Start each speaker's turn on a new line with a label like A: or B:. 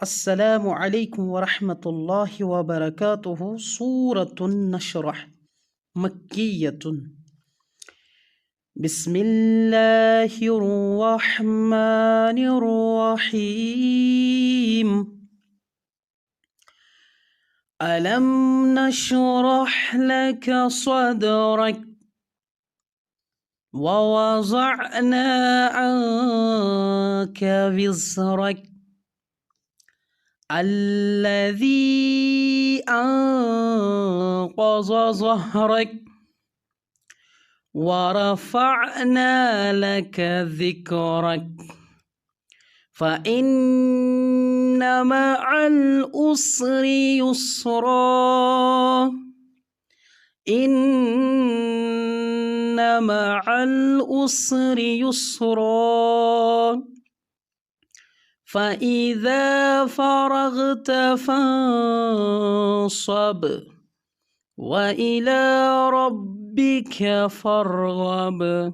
A: السلام عليكم ورحمة الله وبركاته. سورة النشرح مكية. بسم الله الرحمن الرحيم. ألم نشرح لك صدرك ووضعنا عنك وزرك الذي أنقض ظهرك ورفعنا لك ذكرك فإن مع العسر يسرا إن مع العسر يسرا فإذا فرغت فانصب وإلى ربك فارغب.